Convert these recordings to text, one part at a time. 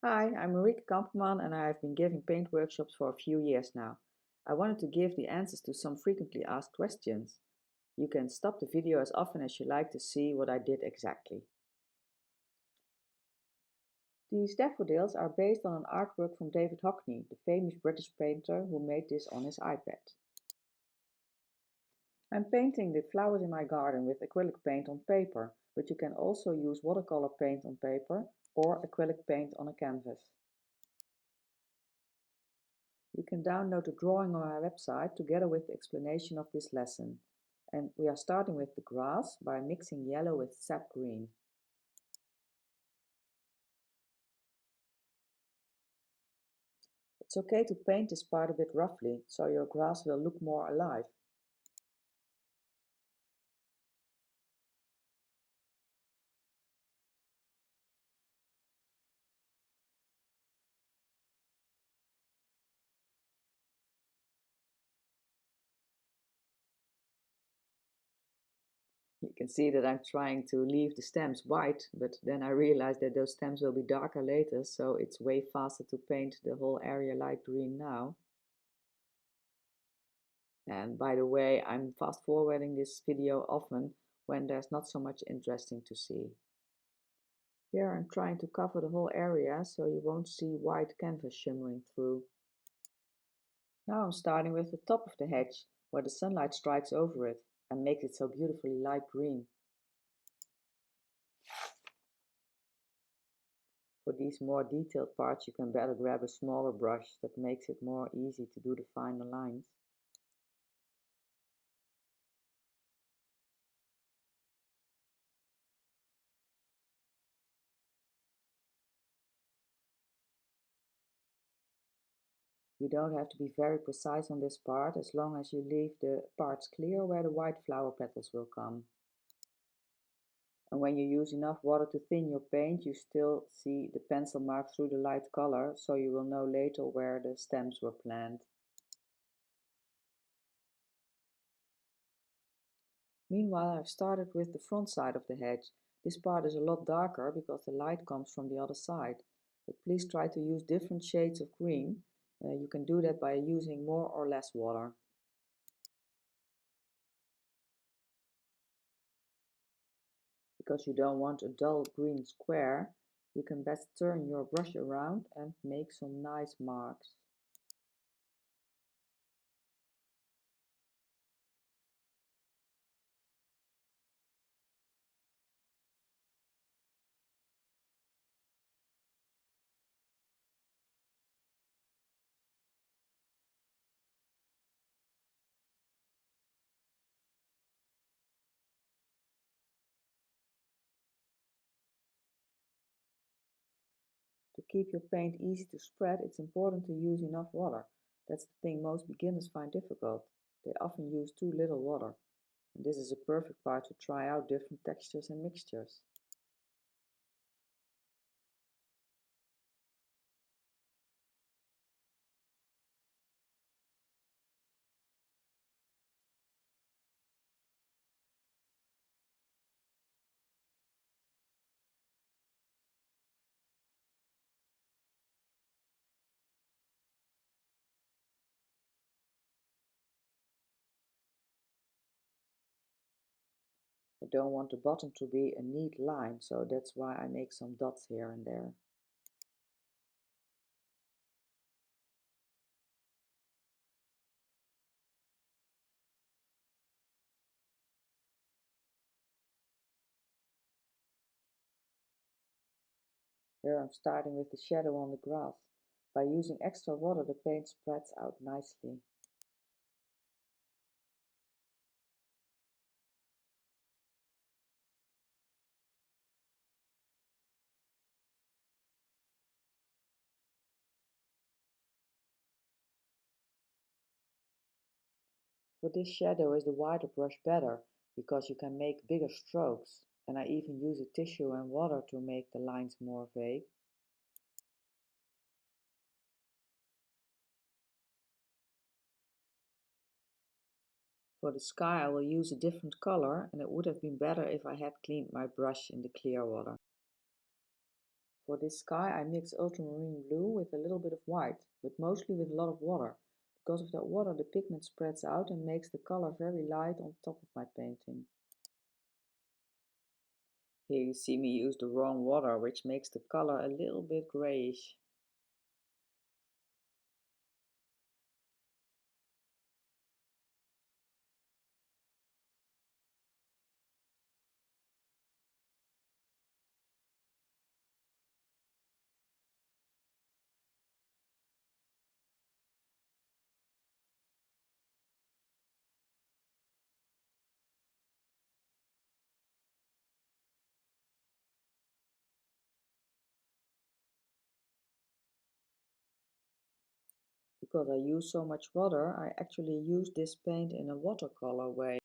Hi, I'm Marieke Kamperman and I have been giving paint workshops for a few years now. I wanted to give the answers to some frequently asked questions. You can stop the video as often as you like to see what I did exactly. These daffodils are based on an artwork from David Hockney, the famous British painter who made this on his iPad. I'm painting the flowers in my garden with acrylic paint on paper, but you can also use watercolor paint on paper or acrylic paint on a canvas. You can download the drawing on our website together with the explanation of this lesson. And we are starting with the grass by mixing yellow with sap green. It's okay to paint this part a bit roughly, so your grass will look more alive. You can see that I'm trying to leave the stems white, but then I realized that those stems will be darker later, so it's way faster to paint the whole area light green now. And by the way, I'm fast forwarding this video often when there's not so much interesting to see. Here I'm trying to cover the whole area so you won't see white canvas shimmering through. Now I'm starting with the top of the hedge, where the sunlight strikes over it and makes it so beautifully light green. For these more detailed parts you can better grab a smaller brush that makes it more easy to do the finer lines. You don't have to be very precise on this part as long as you leave the parts clear where the white flower petals will come. And when you use enough water to thin your paint, you still see the pencil mark through the light color, so you will know later where the stems were planted. Meanwhile, I've started with the front side of the hedge. This part is a lot darker because the light comes from the other side. But please try to use different shades of green. You can do that by using more or less water. Because you don't want a dull green square, you can best turn your brush around and make some nice marks. To keep your paint easy to spread, it's important to use enough water. That's the thing most beginners find difficult. They often use too little water. And this is a perfect part to try out different textures and mixtures. I don't want the bottom to be a neat line, so that's why I make some dots here and there. Here I'm starting with the shadow on the grass. By using extra water, the paint spreads out nicely. For this shadow is the wider brush better, because you can make bigger strokes, and I even use a tissue and water to make the lines more vague. For the sky I will use a different color, and it would have been better if I had cleaned my brush in the clear water. For this sky, I mix ultramarine blue with a little bit of white, but mostly with a lot of water. Because of that water, the pigment spreads out and makes the color very light on top of my painting. Here you see me use the wrong water, which makes the color a little bit grayish. Because I use so much water, I actually use this paint in a watercolor way.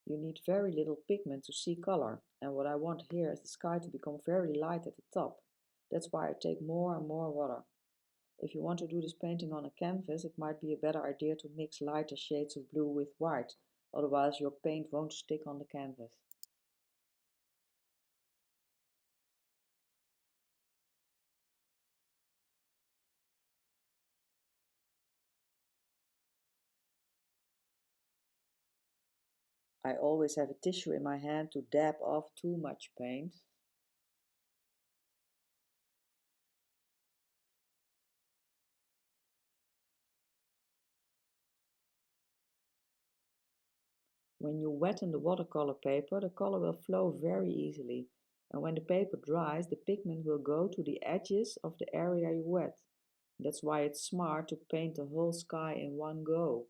You need very little pigment to see color, and what I want here is the sky to become very light at the top. That's why I take more and more water. If you want to do this painting on a canvas, it might be a better idea to mix lighter shades of blue with white, otherwise your paint won't stick on the canvas. I always have a tissue in my hand to dab off too much paint. When you wetten the watercolor paper, the color will flow very easily, and when the paper dries, the pigment will go to the edges of the area you wet. That's why it's smart to paint the whole sky in one go.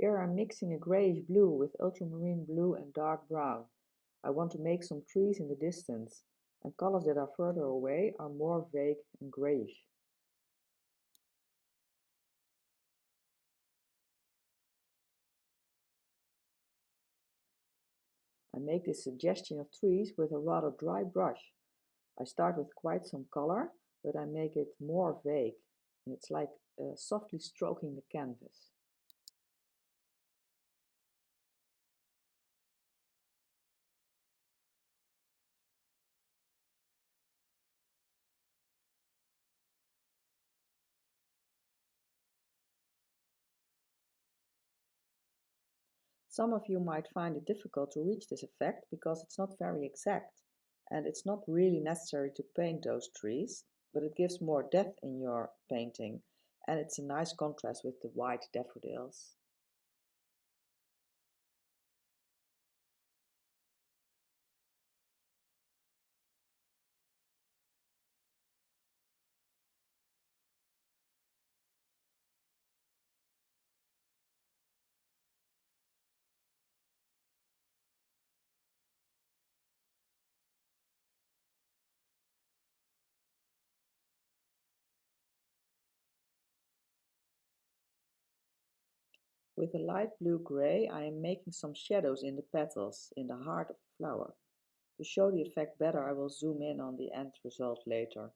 Here I'm mixing a grayish blue with ultramarine blue and dark brown. I want to make some trees in the distance, and colors that are further away are more vague and grayish. I make this suggestion of trees with a rather dry brush. I start with quite some color, but I make it more vague. And it's like softly stroking the canvas. Some of you might find it difficult to reach this effect because it's not very exact, and it's not really necessary to paint those trees, but it gives more depth in your painting, and it's a nice contrast with the white daffodils. With a light blue-gray, I am making some shadows in the petals, in the heart of the flower. To show the effect better, I will zoom in on the end result later.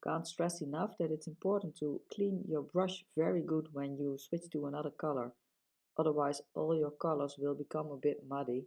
Can't stress enough that it's important to clean your brush very good when you switch to another color. Otherwise, all your colors will become a bit muddy.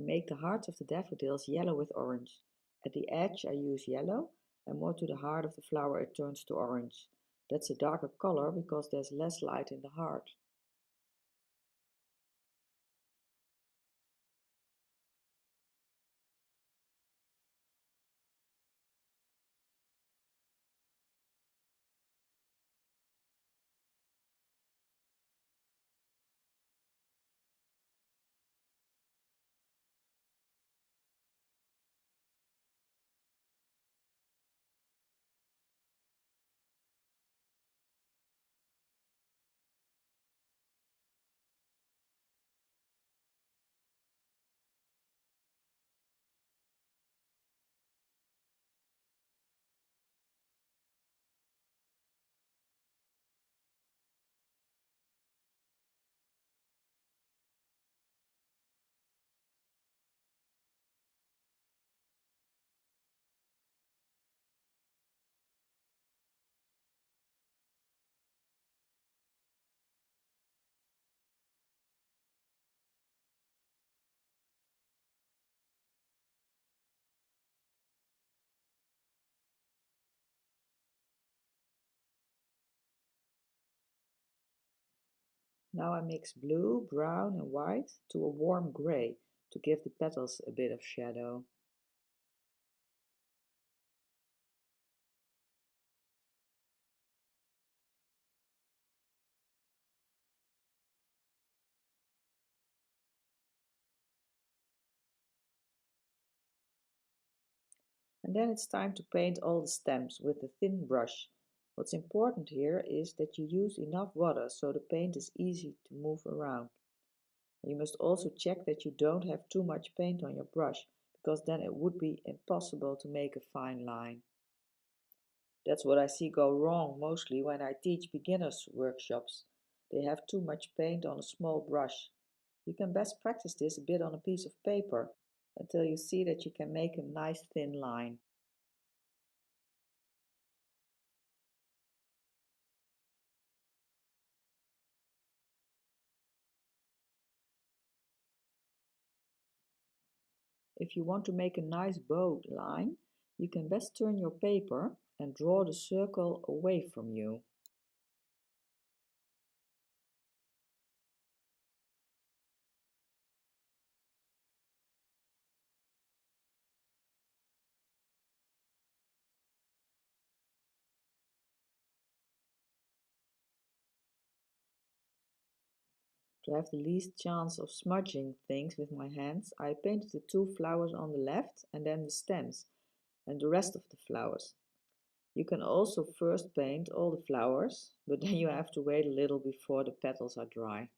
I make the hearts of the daffodils yellow with orange. At the edge I use yellow, and more to the heart of the flower it turns to orange. That's a darker color because there's less light in the heart. Now I mix blue, brown and white to a warm grey to give the petals a bit of shadow. And then it's time to paint all the stems with a thin brush. What's important here is that you use enough water so the paint is easy to move around. You must also check that you don't have too much paint on your brush, because then it would be impossible to make a fine line. That's what I see go wrong mostly when I teach beginners workshops. They have too much paint on a small brush. You can best practice this a bit on a piece of paper until you see that you can make a nice thin line. If you want to make a nice bow line, you can best turn your paper and draw the circle away from you. To have the least chance of smudging things with my hands, I painted the two flowers on the left and then the stems and the rest of the flowers. You can also first paint all the flowers, but then you have to wait a little before the petals are dry.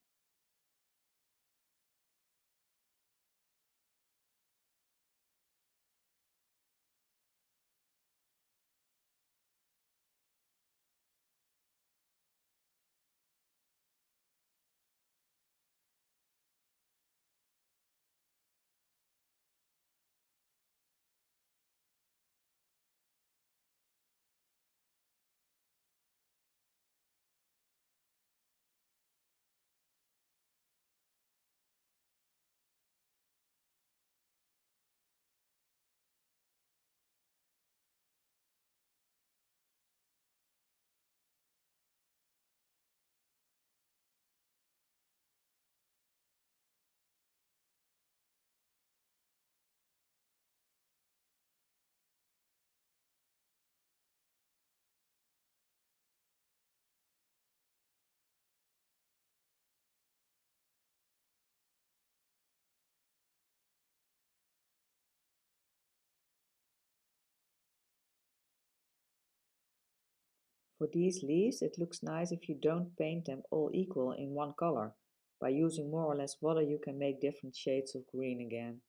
For these leaves, it looks nice if you don't paint them all equal in one color. By using more or less water, you can make different shades of green again.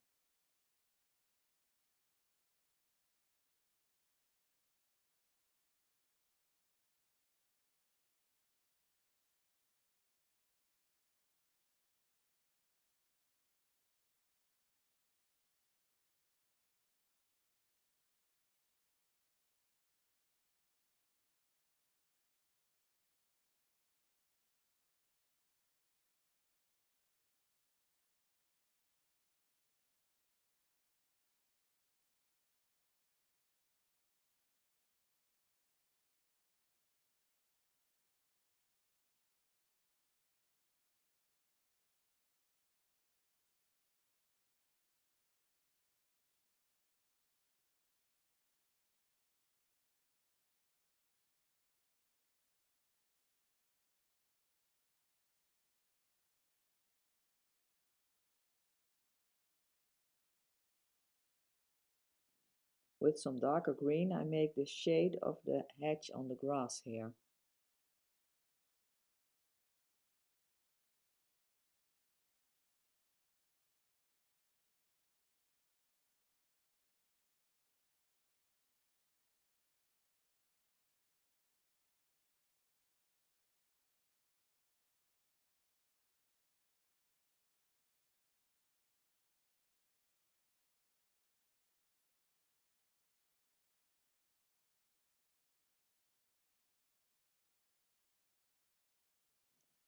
With some darker green, I make the shade of the hedge on the grass here.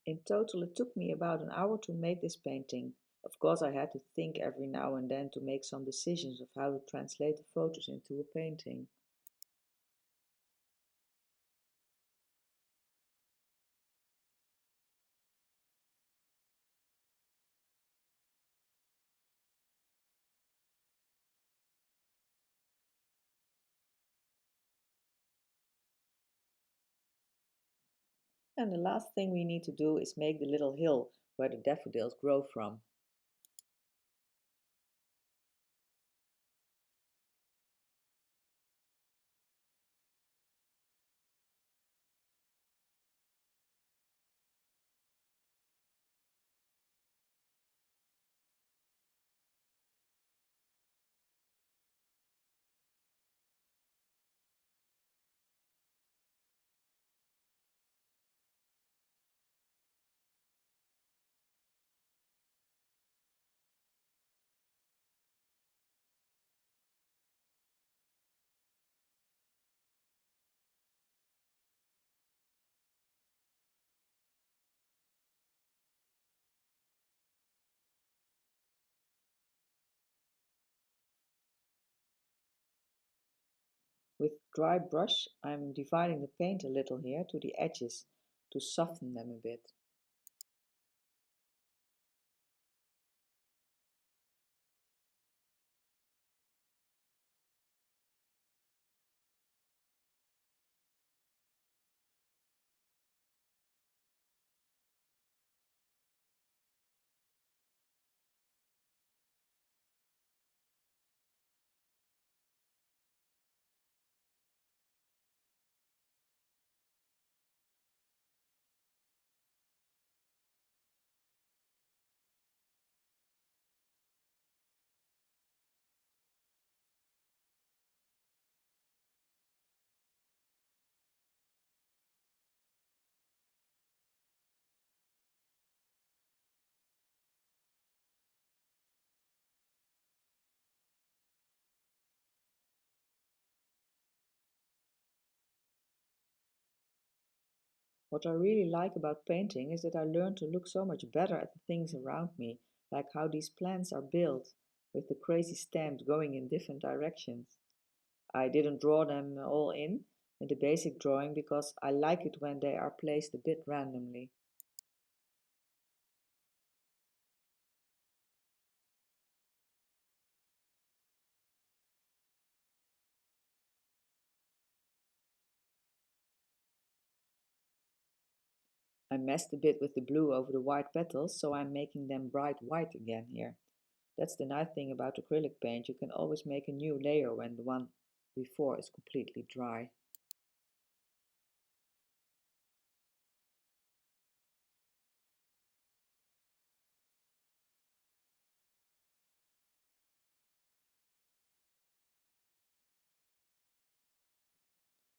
In total, it took me about an hour to make this painting. Of course, I had to think every now and then to make some decisions of how to translate the photos into a painting. And the last thing we need to do is make the little hill where the daffodils grow from. With dry brush, I'm dividing the paint a little here to the edges to soften them a bit. What I really like about painting is that I learn to look so much better at the things around me, like how these plants are built, with the crazy stems going in different directions. I didn't draw them all in the basic drawing because I like it when they are placed a bit randomly. I messed a bit with the blue over the white petals, so I'm making them bright white again here. That's the nice thing about acrylic paint, you can always make a new layer when the one before is completely dry.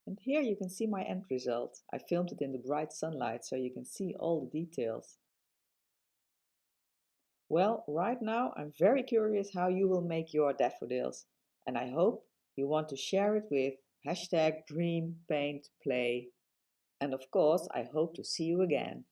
And here you can see my end result. I filmed it in the bright sunlight so you can see all the details. Well, right now I'm very curious how you will make your daffodils, and I hope you want to share it with #DreamPaintPlay. And of course, I hope to see you again.